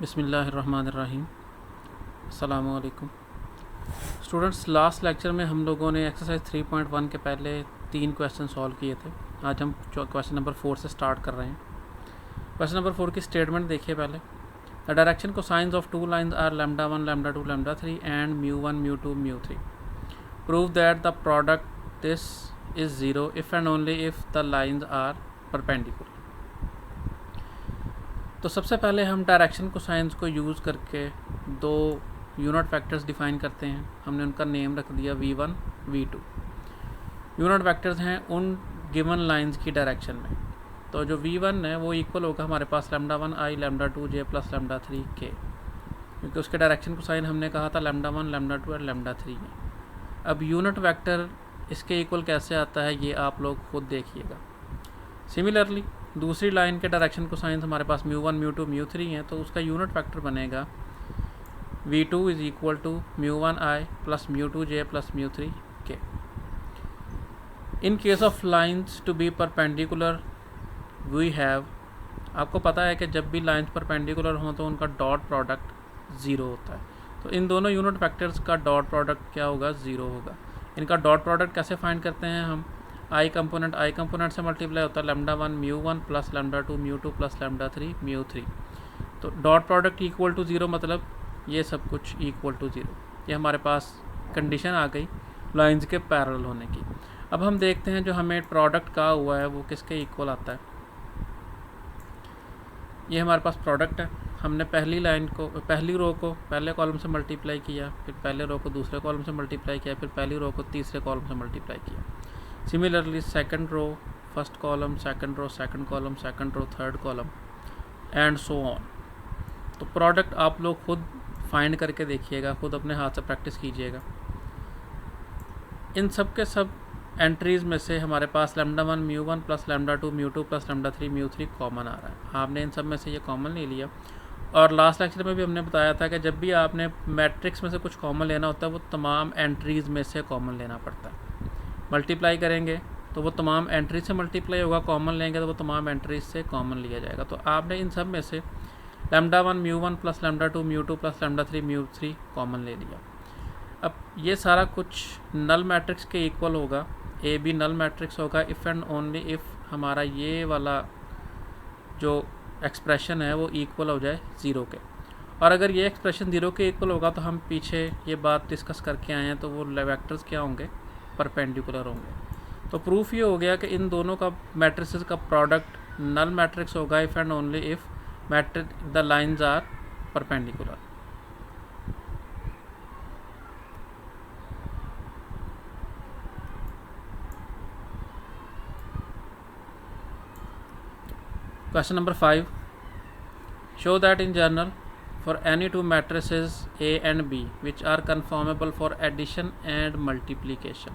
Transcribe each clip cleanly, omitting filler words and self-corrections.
बिस्मिल्लाहिर्रहमानिर्रहीम। अस्सलामु अलैकुम स्टूडेंट्स। लास्ट लेक्चर में हम लोगों ने एक्सरसाइज 3.1 के पहले 3 क्वेश्चन सॉल्व किए थे। आज हम क्वेश्चन नंबर 4 से स्टार्ट कर रहे हैं। क्वेश्चन नंबर 4 की स्टेटमेंट देखिए पहले। The direction cosines of two lines are lambda 1, lambda 2, lambda 3 and mu 1, mu 2, mu 3। Prove that the product this is zero if and only if the lines are perpendicular. तो सबसे पहले हम direction cosines को use करके दो unit vectors define करते हैं। हमने उनका नेम रख दिया v1, v2। यूनिट वेक्टर्स हैं उन गिवन लाइंस की डायरेक्शन में। तो जो v1 है वो इक्वल होगा हमारे पास lambda 1 i, lambda 2 j plus lambda 3 k, क्योंकि उसके डायरेक्शन कोसाइन हमने कहा था लैम्डा 1, लैम्डा 2 और लैम्डा 3 है। अब यूनिट वेक्टर इसके इक्वल कैसे आता है ये आप लोग खुद देखिएगा। सिमिलरली दूसरी लाइन के डायरेक्शन कोसाइन हमारे पास म्यू 1, म्यू 2, म्यू 3 है, तो उसका यूनिट वेक्टर बनेगा v2 is equal to mu 1 i plus mu 2 j plus mu 3 k। In case of lines to be perpendicular we have, आपको पता है कि जब भी लाइन्स परपेंडिकुलर हों तो उनका डॉट प्रोडक्ट ज़ीरो होता है। तो इन दोनों यूनिट वेक्टर्स का डॉट प्रोडक्ट क्या होगा? ज़ीरो होगा। इनका डॉट प्रोडक्ट कैसे फाइंड करते हैं हम? आई कंपोनेंट से मल्टीप्लाई होता है lambda 1 mu 1 plus lambda 2 mu 2 plus lambda 3 mu 3। तो dot product equal to zero मतलब ये सब कुछ इक्वल टू ज़ीरो। ये हमारे पास कंडीशन आ गई लाइंस के पैरेलल होने की। अब हम देखते हैं जो हमें प्रोडक्ट कहा हुआ है वो किसके इक्वल आता है। ये हमारे पास प्रोडक्ट है। हमने पहली रो को पहले कॉलम से मल्टीप्लाई किया, फिर पहले रो को दूसरे कॉलम से मल्टीप्लाई किया, फिर पहली रो को तीसरे कॉलम से मल्टीप्लाई किया। Similarly second row first column, second row second column, second row third column and so on. तो प्रोडक्ट आप लोग खुद फाइंड करके देखिएगा, खुद अपने हाथ से प्रैक्टिस कीजिएगा। इन सब के सब एंट्रीज़ में से हमारे पास lambda 1 mu 1 plus lambda 2 mu 2 plus lambda 3 mu 3 common आ रहा है। आपने इन सब में से ये कॉमन ले लिया। और लास्ट लेक्चर में भी हमने बताया था कि जब भी आपने मैट्रिक्स में से कुछ कॉमन लेना होता है वो तमाम एंट्रीज़ में से कॉमन लेना पड़ता है। मल्टीप्लाई करेंगे तो वो तमाम एंट्रीज से मल्टीप्लाई होगा, कॉमन लेंगे तो वो तमाम एंट्रीज से कॉमन लिया जाएगा। तो आपने इन सब में से lambda 1 mu 1 plus lambda 2 mu 2 plus lambda 3 mu 3 common ले लिया। अब ये सारा कुछ नल मैट्रिक्स के इक्वल होगा। ए बी नल मैट्रिक्स होगा इफ़ एंड ओनली इफ़ हमारा ये वाला जो एक्सप्रेशन है वो इक्वल हो जाए ज़ीरो के। और अगर ये एक्सप्रेशन ज़ीरो के इक्वल होगा तो हम पीछे ये बात डिस्कस करके आए हैं, तो वो वेक्टर्स क्या होंगे? परपेंडिकुलर होंगे। तो प्रूफ ये हो गया कि इन दोनों का मैट्रिसेस का प्रोडक्ट नल मैट्रिक्स होगा if and only if matrix the lines are perpendicular. Question number 5. Show that in general for any two matrices A and B which are conformable for addition and multiplication,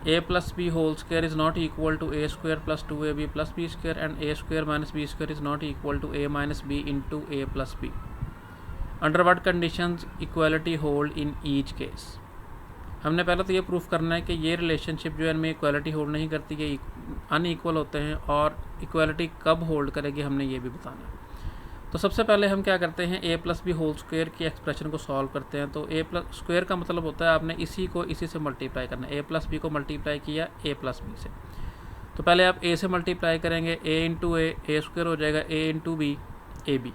A plus B whole square is not equal to A square plus 2AB plus B square and A square minus B square is not equal to A minus B into A plus B. Under what conditions equality hold in each case? हमने पहले तो ये proof करना है कि ये relationship जो है इनमें इक्वालिटी होल्ड नहीं करती, ये अनइक्वल होते हैं, और इक्वालिटी कब होल्ड करेगी हमने ये भी बताना है। तो सबसे पहले हम क्या करते हैं, ए प्लस बी होल स्क्वायर की एक्सप्रेशन को सॉल्व करते हैं। तो ए प्लस स्क्वायर का मतलब होता है आपने इसी को इसी से मल्टीप्लाई करना है। ए प्लस बी को मल्टीप्लाई किया ए प्लस बी से, तो पहले आप ए से मल्टीप्लाई करेंगे, ए इंटू ए स्क्वायर हो जाएगा, ए इंटू बी ए बी।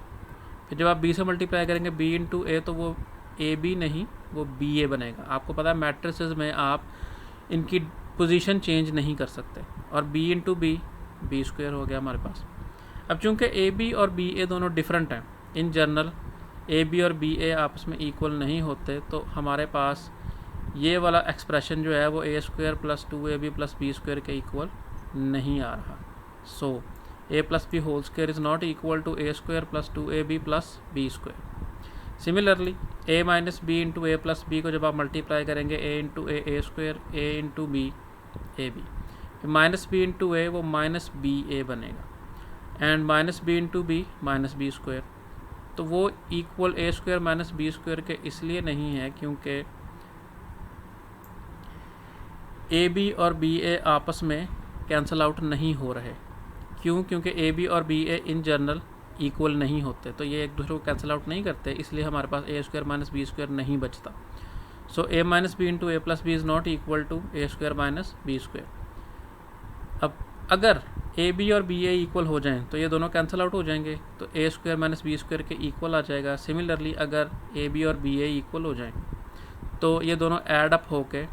फिर जब आप बी से मल्टीप्लाई करेंगे बी इंटू ए, तो वो ए बी नहीं वो बी ए बनेगा। आपको पता है मैट्रिसेस में आप इनकी पोजीशन चेंज नहीं कर सकते। और B into B B square हो गया हमारे पास। अब चूंकि ए बी और बी ए दोनों डिफरेंट हैं, इन जनरल ए बी और बी ए आपस में इक्वल नहीं होते, तो हमारे पास ये वाला एक्सप्रेशन जो है वो A square plus 2ab plus B square के इक्वल नहीं आ रहा। So A plus B whole square is not equal to A square plus 2ab plus B square. Similarly A minus B into A plus B को जब आप multiply करेंगे, A into A square, A into B A B, minus B into A वो minus B A बनेगा, and minus B into B minus B square. तो वो equal A square minus B square के इसलिए नहीं है क्योंकि ए बी और बी ए आपस में कैंसल आउट नहीं हो रहे। क्यों? क्योंकि ए बी और B A in general equal नहीं होते, तो ये एक दूसरे को कैंसिल आउट नहीं करते, इसलिए हमारे पास A square minus B square नहीं बचता। So A minus B into A plus B is not equal to A square minus B square. अब अगर ए बी और बी ए इक्वल हो जाएं तो ये दोनों कैंसिल आउट हो जाएंगे, तो ए स्क्वायर माइनस बी स्क्वायर के इक्वल आ जाएगा। सिमिलरली अगर ए बी और बी ए इक्वल हो जाएं तो ये दोनों ऐड अप होके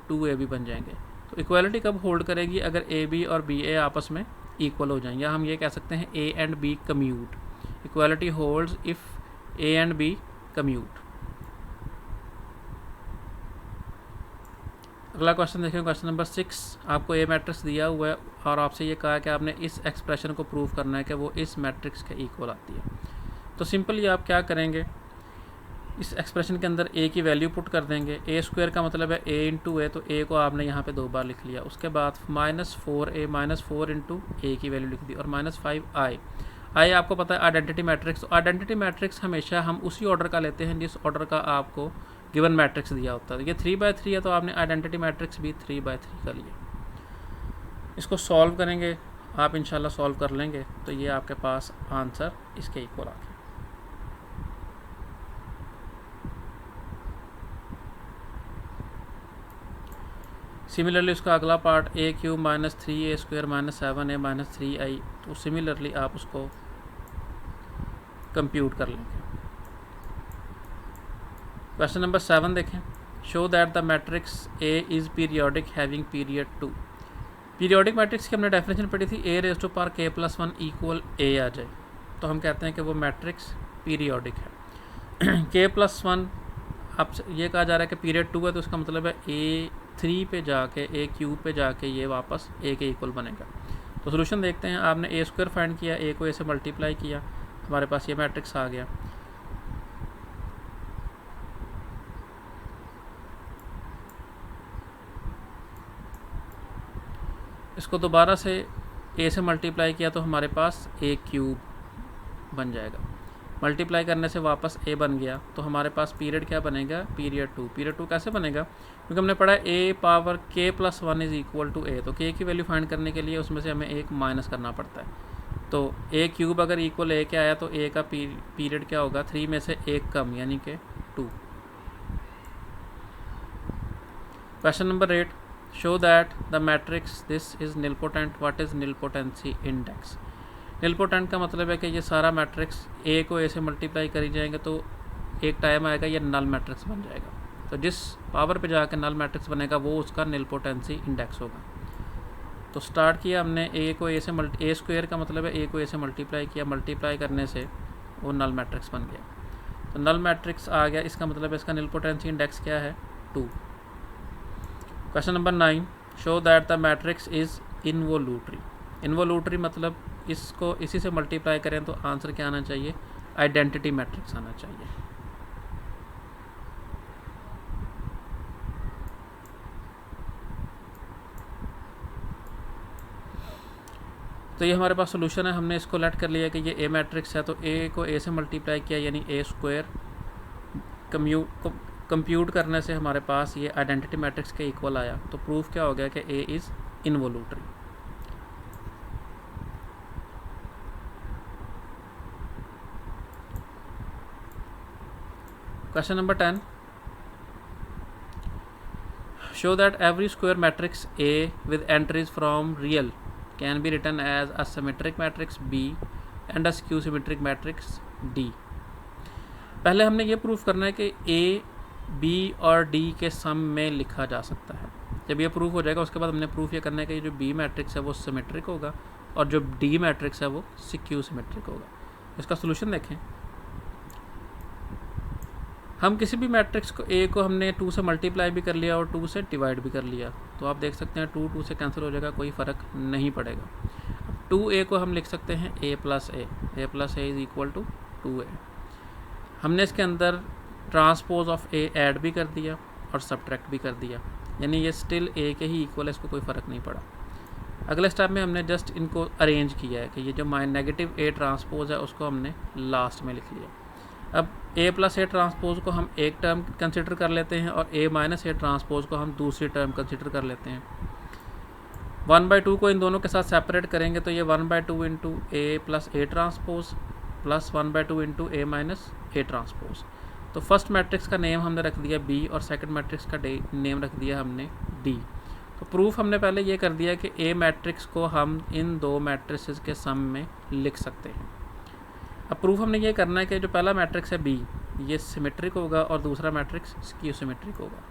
2ab बन जाएंगे। तो इक्वालिटी कब होल्ड करेगी? अगर ए बी और बी ए आपस में इक्वल हो जाएं, या हम ये कह सकते हैं A and B commute. Equality holds if A and B commute. अगला क्वेश्चन देखें, क्वेश्चन नंबर 6। आपको ए मैट्रिक्स दिया हुआ है और आपसे ये कहा कि आपने इस एक्सप्रेशन को प्रूव करना है कि वो इस मैट्रिक्स के इक्वल आती है। तो सिंपली आप क्या करेंगे, इस एक्सप्रेशन के अंदर ए की वैल्यू पुट कर देंगे। ए स्क्वायर का मतलब है ए इंटू ए, तो ए को आपने यहाँ पे 2 बार लिख लिया। उसके बाद -4a -4 इंटू ए की वैल्यू लिख दी, और -5i। आई आपको पता है आइडेंटिटी मैट्रिक्स। तो आइडेंटिटी मैट्रिक्स हमेशा हम उसी ऑर्डर का लेते हैं जिस ऑर्डर का आपको गिवन मैट्रिक्स दिया होता है। ये 3/3 है, तो आपने आइडेंटिटी मैट्रिक्स भी 3/3 का लिया। इसको सॉल्व करेंगे आप, इंशाल्लाह सॉल्व कर लेंगे, तो ये आपके पास आंसर इसके इक्वल आ गया। सिमिलरली उसका अगला part a³ -3a² -7a -3i, तो सिमिलरली आप उसको कंप्यूट कर लेंगे। क्वेश्चन नंबर 7 देखें। Show that the matrix A is periodic having period 2। Periodic matrix की हमने डेफिनेशन पढ़ी थी, a⁻k+1 = a आ जाए, तो हम कहते हैं कि वो मैट्रिक्स पीरियोडिक है। k+1 अब ये कहा जा रहा है कि पीरियड 2 है, तो उसका मतलब है a3 पे जाके a³ पे जाके ये वापस a के इक्वल बनेगा। तो सोल्यूशन देखते हैं। आपने a² फाइंड किया, a को a से मल्टीप्लाई किया, हमारे पास ये मैट्रिक्स आ गया। इसको दोबारा से a से मल्टीप्लाई किया तो हमारे पास a³ बन जाएगा। मल्टीप्लाई करने से वापस a बन गया, तो हमारे पास पीरियड क्या बनेगा? पीरियड 2। पीरियड 2 कैसे बनेगा? क्योंकि हमने पढ़ा a⁻k+1 = a, तो k की वैल्यू फाइंड करने के लिए उसमें से हमें एक माइनस करना पड़ता है। तो a³ अगर इक्वल a के आया तो a का पीरियड क्या होगा? 3 में से 1 कम, यानी कि 2। Question number 8। Show that the matrix this is nilpotent. What is nilpotency index? Nilpotent का मतलब है कि ये सारा मैट्रिक्स a को a से मल्टीप्लाई करी जाएंगे तो एक टाइम आएगा ये नल मैट्रिक्स बन जाएगा। तो जिस पावर पे जाकर नल मैट्रिक्स बनेगा वो उसका निलपोटेंसी इंडेक्स होगा। तो स्टार्ट किया हमने a को a से a² का मतलब है a को a से मल्टीप्लाई किया, मल्टीप्लाई करने से वो नल मैट्रिक्स बन गया। तो नल मैट्रिक्स आ गया, इसका मतलब है इसका निलपोटेंसी इंडेक्स क्या है? 2। Question number 9। Show that the matrix is involutory. Involutory मतलब इसको इसी से मल्टीप्लाई करें तो आंसर क्या आना चाहिए? आइडेंटिटी मैट्रिक्स आना चाहिए। तो ये हमारे पास सोल्यूशन है। हमने इसको लेट कर लिया कि ये a मैट्रिक्स है, तो a को a से मल्टीप्लाई किया यानी a² कंप्यूट करने से हमारे पास ये आइडेंटिटी मैट्रिक्स के इक्वल आया। तो प्रूफ क्या हो गया कि a is involutory. Question number 10। Show that every square matrix A with entries from real can be written as a symmetric matrix B and a skew symmetric matrix D। पहले हमने ये proof करना है कि A, B और D के सम में लिखा जा सकता है। जब ये प्रूफ हो जाएगा उसके बाद हमने प्रूफ ये करना है कि ये जो B मैट्रिक्स है वो सिमेट्रिक होगा और जो D मैट्रिक्स है वो स्क्यू सिमेट्रिक होगा। इसका सोल्यूशन देखें। हम किसी भी मैट्रिक्स को A को हमने 2 से मल्टीप्लाई भी कर लिया और 2 से डिवाइड भी कर लिया, तो आप देख सकते हैं 2 से कैंसिल हो जाएगा, कोई फ़र्क नहीं पड़ेगा। 2a को हम लिख सकते हैं a + a = 2a। हमने इसके अंदर ट्रांसपोज ऑफ a ऐड भी कर दिया और सब्ट्रैक्ट भी कर दिया, यानी ये स्टिल a के ही इक्वल है, इसको कोई फ़र्क नहीं पड़ा। अगले स्टेप में हमने जस्ट इनको अरेंज किया है कि ये जो नेगेटिव a ट्रांसपोज है उसको हमने लास्ट में लिख लिया। अब a + a ट्रांसपोज को हम एक टर्म कंसिडर कर लेते हैं और a - a ट्रांसपोज को हम दूसरी टर्म कंसिडर कर लेते हैं। 1/2 को इन दोनों के साथ सेपरेट करेंगे तो ये 1/2 × a + a transpose plus 1/2 into A minus A transpose. तो फर्स्ट मैट्रिक्स का नेम हमने रख दिया बी और सेकंड मैट्रिक्स का नेम रख दिया हमने डी। तो प्रूफ हमने पहले ये कर दिया कि ए मैट्रिक्स को हम इन दो मैट्रिसेस के सम में लिख सकते हैं। अब प्रूफ हमने ये करना है कि जो पहला मैट्रिक्स है बी ये सिमेट्रिक होगा और दूसरा मैट्रिक्स स्क्यू सिमेट्रिक होगा।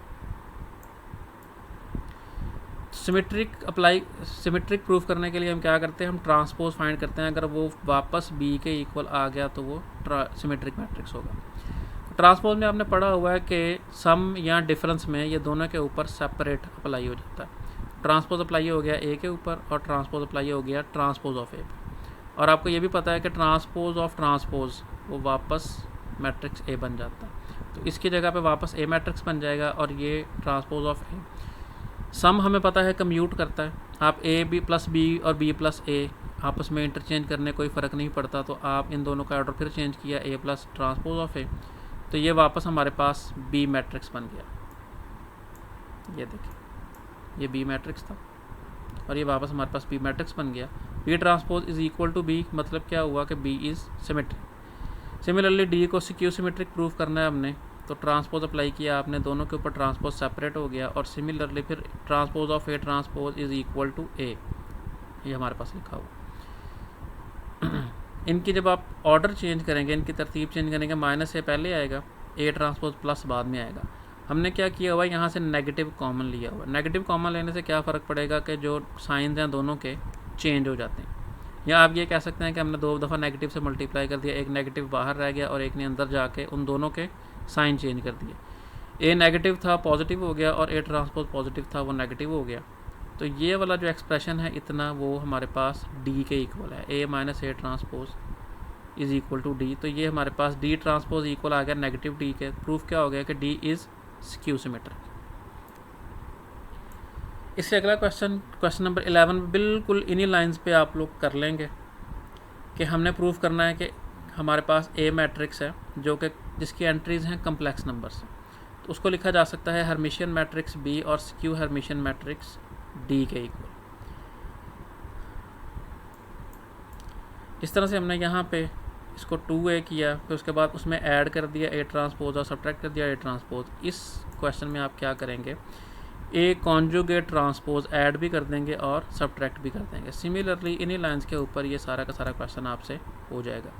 सिमेट्रिक प्रूफ करने के लिए हम क्या करते हैं, हम ट्रांसपोज फाइंड करते हैं। अगर वो वापस बी के इक्वल आ गया तो वो सिमेट्रिक मैट्रिक्स होगा। ट्रांसपोज में आपने पढ़ा हुआ है कि सम या डिफरेंस में ये दोनों के ऊपर सेपरेट अप्लाई हो जाता है। ट्रांसपोज अप्लाई हो गया ए के ऊपर और ट्रांसपोज अप्लाई हो गया ट्रांसपोज ऑफ ए। और आपको ये भी पता है कि ट्रांसपोज ऑफ ट्रांसपोज वो वापस मैट्रिक्स ए बन जाता है। तो इसकी जगह पे वापस ए मैट्रिक्स बन जाएगा और ये ट्रांसपोज ऑफ ए। सम हमें पता है कम्यूट करता है। आप ए बी प्लस बी और बी प्लस ए आपस में इंटरचेंज करने कोई फ़र्क नहीं पड़ता। तो आप इन दोनों का ऑर्डर फिर चेंज किया ए प्लस ट्रांसपोज ऑफ ए, तो ये वापस हमारे पास बी मैट्रिक्स बन गया। ये देखिए ये बी मैट्रिक्स था और ये वापस हमारे पास बी मैट्रिक्स बन गया। B transpose is equal to B, मतलब क्या हुआ कि B is symmetric. Similarly D को क्यू सिमेट्रिक प्रूफ करना है हमने, तो ट्रांसपोज अप्लाई किया आपने, दोनों के ऊपर ट्रांसपोज सेपरेट हो गया। और सिमिलरली फिर transpose of A transpose is equal to A, ये हमारे पास लिखा हुआ। इनकी जब आप ऑर्डर चेंज करेंगे, इनकी तरतीब चेंज करेंगे, माइनस ए पहले आएगा, ए ट्रांसपोज प्लस बाद में आएगा। हमने क्या किया हुआ है, यहाँ से नेगेटिव कॉमन लिया हुआ। नेगेटिव कॉमन लेने से क्या फ़र्क पड़ेगा कि जो साइंस हैं दोनों के चेंज हो जाते हैं। या आप ये कह सकते हैं कि हमने दो दफ़ा नेगेटिव से मल्टीप्लाई कर दिया, एक नेगेटिव बाहर रह गया और एक ने अंदर जाके उन दोनों के साइन चेंज कर दिए। ए नेगेटिव था पॉजिटिव हो गया और ए ट्रांसपोज पॉजिटिव था वो नेगेटिव हो गया। तो ये वाला जो एक्सप्रेशन है इतना वो हमारे पास डी के इक्वल है, A minus A transpose is equal to D. तो ये हमारे पास डी ट्रांसपोज इक्वल आ गया नेगेटिव डी के। प्रूफ क्या हो गया कि डी इज़ स्क्यू सिमेट्रिक। इससे अगला क्वेश्चन नंबर 11 बिल्कुल इन्हीं लाइंस पे आप लोग कर लेंगे कि हमने प्रूफ करना है कि हमारे पास ए मैट्रिक्स है जो कि जिसकी एंट्रीज हैं कम्प्लेक्स नंबर्स। तो उसको लिखा जा सकता है हर्मिशियन मैट्रिक्स बी और स्क्यू हर्मिशियन मैट्रिक्स डी के इक्वल। इस तरह से हमने यहाँ पे इसको 2a किया, फिर उसके बाद उसमें ऐड कर दिया ए ट्रांसपोज और सब्ट्रैक्ट कर दिया ए ट्रांसपोज। इस क्वेश्चन में आप क्या करेंगे, ए कॉन्जुगेट ट्रांसपोज ऐड भी कर देंगे और सब्ट्रैक्ट भी कर देंगे। सिमिलरली इन्हीं लाइंस के ऊपर ये सारा का सारा क्वेश्चन आपसे हो जाएगा।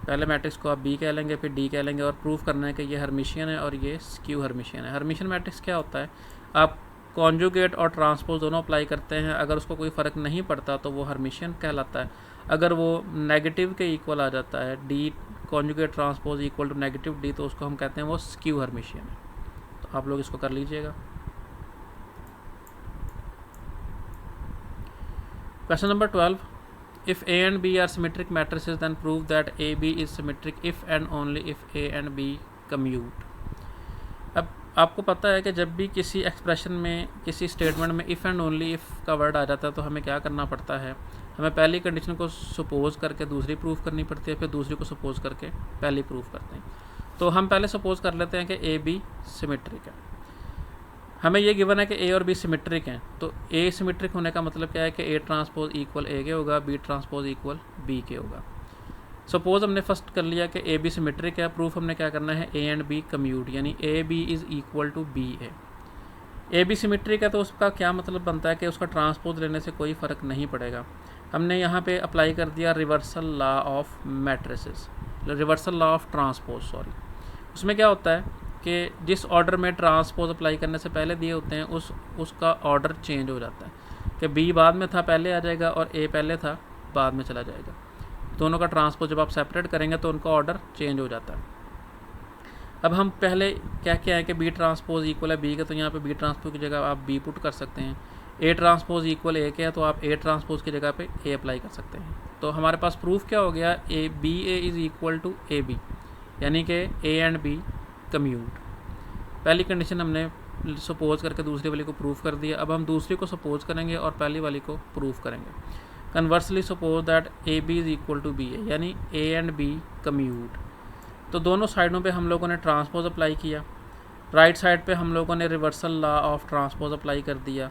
पहले मैट्रिक्स को आप बी कह लेंगे, फिर डी कह लेंगे और प्रूफ करना है कि ये हर्मिशियन है और ये स्क्यू हर्मिशियन है। हर्मिशियन मैट्रिक्स क्या होता है, आप कॉन्जुगेट और ट्रांसपोज दोनों अप्लाई करते हैं, अगर उसको कोई फ़र्क नहीं पड़ता तो वो हर्मिशियन कहलाता है। अगर वो नेगेटिव के इक्वल आ जाता है, D conjugate transpose equal to negative D, तो उसको हम कहते हैं वो स्क्यू हर्मिशियन है। तो आप लोग इसको कर लीजिएगा। Question number 12, if A and B are symmetric matrices then prove that AB is symmetric if and only if A and B commute। अब आपको पता है कि जब भी किसी एक्सप्रेशन में किसी स्टेटमेंट में इफ़ एंड ओनली इफ़ का वर्ड आ जाता है तो हमें क्या करना पड़ता है, हमें पहली कंडीशन को सपोज करके दूसरी प्रूफ करनी पड़ती है, फिर दूसरी को सपोज करके पहली प्रूफ करते हैं। तो हम पहले सपोज कर लेते हैं कि ए बी सिमेट्रिक है। हमें ये गिवन है कि ए और बी सिमेट्रिक हैं, तो ए सिमेट्रिक होने का मतलब क्या है कि ए ट्रांसपोज इक्वल ए के होगा, बी ट्रांसपोज इक्वल बी के होगा। सपोज हमने फर्स्ट कर लिया कि ए बी सिमेट्रिक है, प्रूफ हमने क्या करना है ए एंड बी कम्यूट, यानी A B is equal to B A. A B symmetric है तो उसका क्या मतलब बनता है कि उसका ट्रांसपोज लेने से कोई फ़र्क नहीं पड़ेगा। हमने यहाँ पे अप्लाई कर दिया reversal law of matrices, reversal law of transpose sorry. उसमें क्या होता है कि जिस ऑर्डर में ट्रांसपोज अप्लाई करने से पहले दिए होते हैं उसका ऑर्डर चेंज हो जाता है कि बी बाद में था पहले आ जाएगा और ए पहले था बाद में चला जाएगा। दोनों का ट्रांसपोज जब आप सेपरेट करेंगे तो उनका ऑर्डर चेंज हो जाता है। अब हम पहले क्या है कि बी ट्रांसपोज इक्वल है बी के, तो यहाँ पे बी ट्रांसपोज की जगह आप बी पुट कर सकते हैं। ए ट्रांसपोज इक्वल ए के है तो आप ए ट्रांसपोज की जगह पे ए अप्लाई कर सकते हैं। तो हमारे पास प्रूफ क्या हो गया, A B A is equal to A B, यानी कि ए एंड बी कम्यूट। पहली कंडीशन हमने सपोज करके दूसरी वाली को प्रूफ कर दिया। अब हम दूसरी को सपोज करेंगे और पहली वाली को प्रूफ करेंगे। Conversely suppose that A B is equal to B A, यानी ए एंड बी कम्यूट। तो दोनों साइडों पे हम लोगों ने ट्रांसपोज अप्लाई किया। राइट साइड पे हम लोगों ने reversal law of transpose apply कर दिया,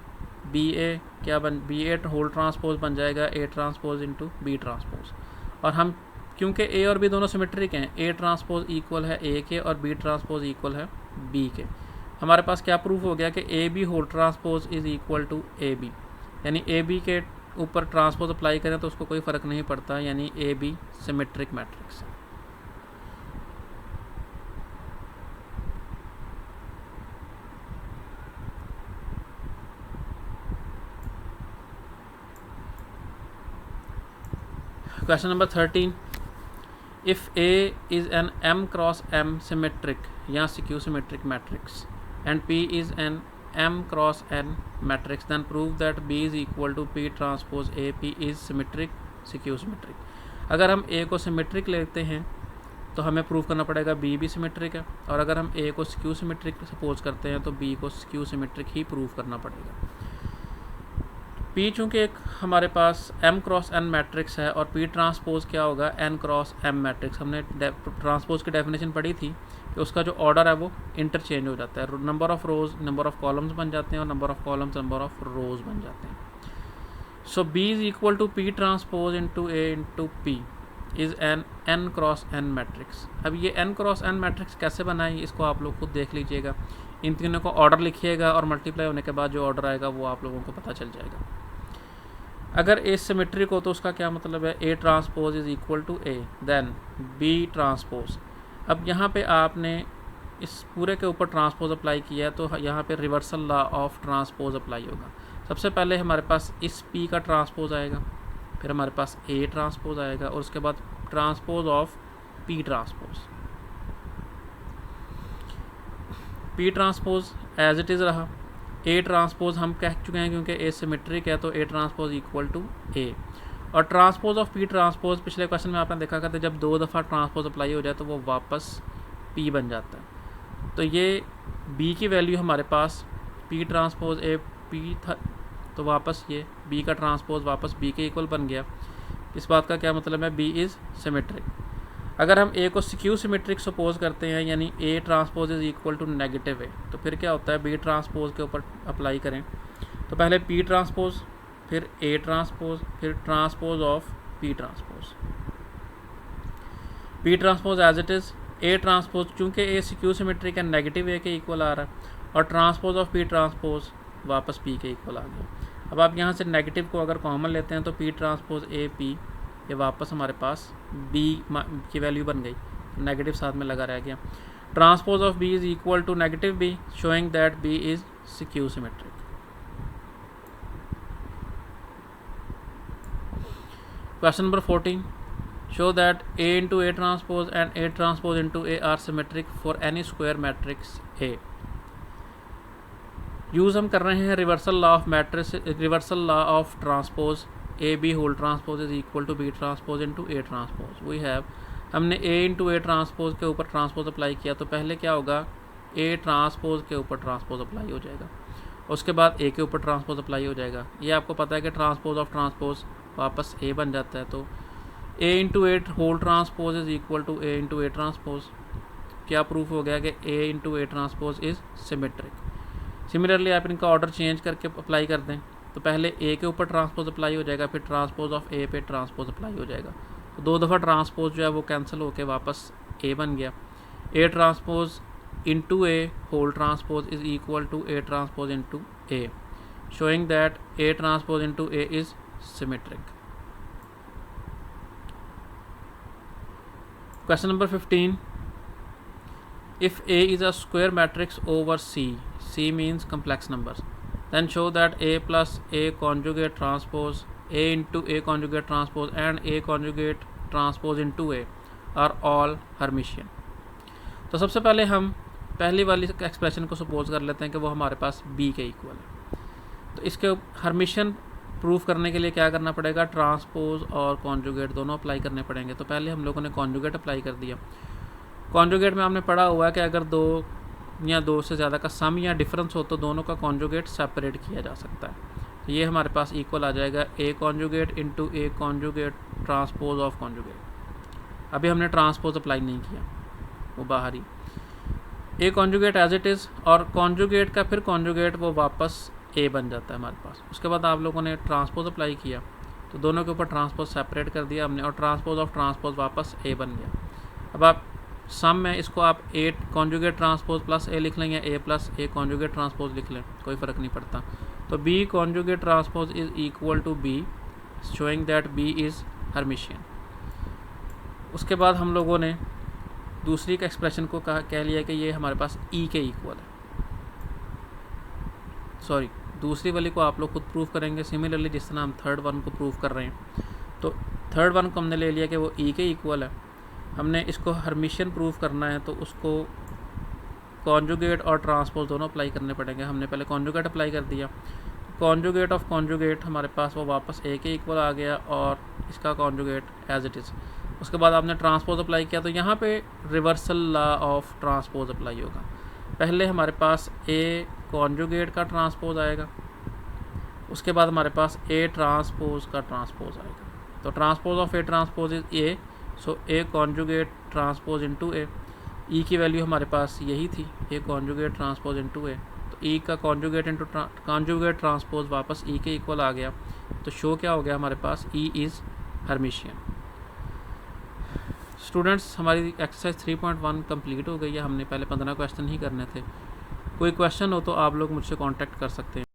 बी ए होल ट्रांसपोज बन जाएगा A transpose into B transpose. और हम क्योंकि ए और बी दोनों सिमेट्रिक हैं, ए ट्रांसपोज इक्वल है ए के और बी ट्रांसपोज इक्वल है बी के, हमारे पास क्या प्रूफ हो गया कि A B whole transpose is equal to A B, यानी ए बी के ऊपर ट्रांसपोज अप्लाई करें तो उसको कोई फ़र्क नहीं पड़ता, यानी ए बी सिमेट्रिक मैट्रिक्स है। Question number 13. If A is an M cross M symmetric या skew symmetric matrix and P is an M cross N matrix, then prove that B is equal to P transpose A. P is symmetric, skew symmetric. अगर हम A को symmetric लेते हैं तो हमें prove करना पड़ेगा B भी सिमेट्रिक है, और अगर हम A को स्क्यू सिमेट्रिक सपोज करते हैं तो B को स्क्यू सिमेट्रिक ही प्रूव करना पड़ेगा। P चूँकि एक हमारे पास M क्रॉस N मैट्रिक्स है और P ट्रांसपोज क्या होगा N क्रॉस M मैट्रिक्स, हमने ट्रांसपोज की डेफिनेशन पढ़ी थी कि उसका जो ऑर्डर है वो इंटरचेंज हो जाता है, number of rows number of columns बन जाते हैं और number of columns number of rows बन जाते हैं। So B is equal to P transpose into A into P is an N cross N matrix. अब ये N क्रॉस N मैट्रिक्स कैसे बनाई इसको आप लोग खुद देख लीजिएगा, इन तीनों को ऑर्डर लिखिएगा और मल्टीप्लाई होने के बाद जो ऑर्डर आएगा वो आप लोगों को पता चल जाएगा। अगर ए सिमेट्रिक हो तो उसका क्या मतलब है, A transpose is equal to A, then B transpose. अब यहाँ पे आपने इस पूरे के ऊपर ट्रांसपोज अप्लाई किया है तो यहाँ पे reversal law of transpose apply होगा। सबसे पहले हमारे पास इस पी का ट्रांसपोज आएगा, फिर हमारे पास ए ट्रांसपोज आएगा और उसके बाद transpose of P transpose. P transpose as it is रहा, ए ट्रांसपोज हम कह चुके हैं क्योंकि ए सिमेट्रिक है तो ए ट्रांसपोज इक्वल टू ए, और ट्रांसपोज ऑफ पी ट्रांसपोज पिछले क्वेश्चन में आपने देखा था जब दो दफ़ा ट्रांसपोज अप्लाई हो जाए तो वो वापस पी बन जाता है। तो ये बी की वैल्यू हमारे पास पी ट्रांसपोज ए पी था तो वापस ये बी का ट्रांसपोज वापस बी के इक्वल बन गया। इस बात का क्या मतलब है, बी इज़ सिमेट्रिक। अगर हम ए को स्क्यू सिमेट्रिक सपोज करते हैं यानी A transpose is equal to negative A, तो फिर क्या होता है, बी ट्रांसपोज के ऊपर अप्लाई करें तो पहले पी ट्रांसपोज फिर ए ट्रांसपोज फिर transpose of P transpose. P transpose as it is, A transpose चूँकि ए स्क्यू सिमेट्रिक है नेगेटिव ए के इक्वल आ रहा है, और ट्रांसपोज ऑफ पी ट्रांसपोज वापस पी के इक्वल आ गया। अब आप यहाँ से नेगेटिव को अगर कॉमन लेते हैं तो पी ट्रांसपोज ए पी, ये वापस हमारे पास बी की वैल्यू बन गई, नेगेटिव साथ में लगा रह गया। Transpose of B is equal to negative B, showing that B is skew symmetric. Question number 14, show that A into A transpose and A transpose into A are symmetric for any square matrix A. Use हम कर रहे हैं reversal law of matrix, reversal law of transpose, A B whole transpose is equal to B transpose into A transpose. We have, हमने A into A transpose के ऊपर transpose apply किया तो पहले क्या होगा, ए ट्रांसपोज के ऊपर ट्रांसपोज अप्लाई हो जाएगा, उसके बाद ए के ऊपर ट्रांसपोज अप्लाई हो जाएगा। ये आपको पता है कि ट्रांसपोज ऑफ ट्रांसपोज वापस ए बन जाता है, तो A into A whole transpose is equal to A into A transpose. क्या प्रूफ हो गया कि A into A transpose is symmetric. Similarly आप इनका ऑर्डर चेंज करके अप्लाई कर दें तो पहले ए के ऊपर ट्रांसपोज अप्लाई हो जाएगा, फिर ट्रांसपोज ऑफ ए पे ट्रांसपोज अप्लाई हो जाएगा, तो दो दफ़ा ट्रांसपोज जो है वो कैंसिल होकर वापस ए बन गया। A transpose into A whole transpose is equal to A transpose into A, showing that A transpose into A is symmetric. Question number 15, if A is a square matrix over C means complex numbers, then show that A plus A conjugate transpose, A into A conjugate transpose and A conjugate transpose into A are all Hermitian। तो सबसे पहले हम पहली वाली expression को suppose कर लेते हैं कि वो हमारे पास B के इक्वल है। तो इसके हर्मिशियन प्रूफ करने के लिए क्या करना पड़ेगा, ट्रांसपोज और कॉन्जुगेट दोनों अप्लाई करने पड़ेंगे। तो पहले हम लोगों ने कॉन्जुगेट अप्लाई कर दिया। कॉन्जुगेट में आपने पढ़ा हुआ है कि अगर दो या दो से ज़्यादा का सम या डिफरेंस हो तो दोनों का कॉन्जुगेट सेपरेट किया जा सकता है। तो ये हमारे पास इक्वल आ जाएगा A conjugate into A conjugate transpose of conjugate. अभी हमने ट्रांसपोज अप्लाई नहीं किया, वो बाहर ही। A conjugate as it is, और कॉन्जुगेट का फिर कॉन्जुगेट वो वापस ए बन जाता है हमारे पास। उसके बाद आप लोगों ने ट्रांसपोज अप्लाई किया तो दोनों के ऊपर ट्रांसपोज सेपरेट कर दिया हमने, और ट्रांसपोज ऑफ ट्रांसपोज वापस ए बन गया। अब आप सम में इसको आप A conjugate transpose plus A लिख लें या A plus A conjugate transpose लिख लें, कोई फ़र्क नहीं पड़ता। तो B conjugate transpose is equal to B, showing that B is Hermitian. उसके बाद हम लोगों ने दूसरी का एक्सप्रेशन को कह लिया कि ये हमारे पास ई के इक्वल है। सॉरी, दूसरी वाली को आप लोग खुद प्रूव करेंगे। सिमिलरली जिस तरह हम थर्ड वन को प्रूव कर रहे हैं, तो थर्ड वन को हमने ले लिया कि वो ई के इक्वल है। हमने इसको हर्मिशियन प्रूव करना है तो उसको कॉन्जुगेट और ट्रांसपोज दोनों अप्लाई करने पड़ेंगे। हमने पहले कॉन्जुगेट अप्लाई कर दिया, कॉन्जुगेट ऑफ कॉन्जुगेट हमारे पास वो वापस ए के इक्वल आ गया, और इसका कॉन्जुगेट एज इट इज़। उसके बाद आपने ट्रांसपोज अप्लाई किया तो यहाँ पे reversal law of transpose apply होगा। पहले हमारे पास ए कॉन्जुगेट का ट्रांसपोज आएगा, उसके बाद हमारे पास ए ट्रांसपोज का ट्रांसपोज आएगा। तो transpose of A transpose is A, so A conjugate transpose into A. E की वैल्यू हमारे पास यही थी, A conjugate transpose into A. तो ई का कॉन्जुगेट इनटू कॉन्जुगेट ट्रांसपोज वापस ई के इक्वल आ गया। तो शो क्या हो गया हमारे पास, ई इज़ हर्मिशियन। स्टूडेंट्स, हमारी एक्सरसाइज 3.1 कंप्लीट हो गई है। हमने पहले 15 क्वेश्चन ही करने थे। कोई क्वेश्चन हो तो आप लोग मुझसे कांटेक्ट कर सकते हैं।